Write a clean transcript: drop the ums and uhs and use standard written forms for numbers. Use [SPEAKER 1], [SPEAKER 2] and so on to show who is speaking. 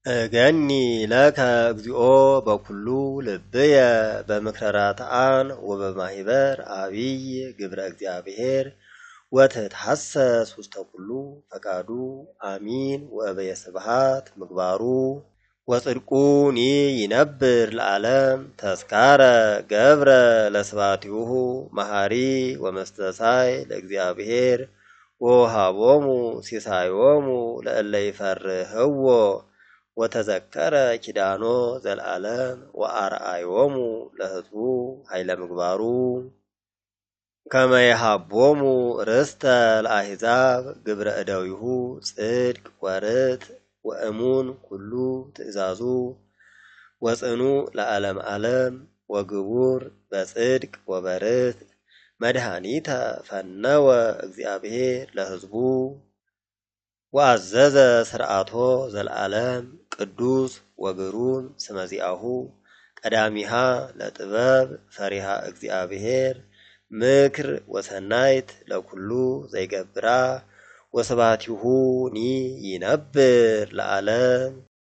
[SPEAKER 1] أغني لك እግዚኦ በኩሉ ልብየ በምክረ ራትዓን ወበማህበር አብይ ግብረ እግዚአብሔር ወትትሐሰስ ውስተ ኩሉ ፈቃዱ አሚን ወበየ ስብሐት ምግባሩ ወጽድቁኒ ይነብር ለዓለም ተስካረ ገብረ ለስብሐቲሁ መሐሪ ወመስተሳይ ለእግዚአብሔር ወሃቦሙ ሲሳዮሙ ለእለ ይፈርህዎ ወተዘከረ ኪዳኖ ዘለዓለም ወአርአዮሙ ለሕዝቡ ኃይለ ምግባሩ ከመ ይሃቦሙ ርስተ ለአሕዛብ ግብረ እደዊሁ ጽድቅ ወርት ወእሙን ኩሉ ትእዛዙ ወጽኑዕ ለዓለም ዓለም ወግቡር በጽድቅ ወበርት መድኃኒተ ፈነወ እግዚአብሔር ለሕዝቡ ወአዘዘ ስርዓቶ ዘለዓለም ቅዱስ ወግሩም ስመዚአሁ ቀዳሚሃ ለጥበብ ፈሪሃ እግዚአብሔር ምክር ወሰናይት ለኩሉ ዘይገብራ ወስብሐቲሁኒ ይነብር ለዓለም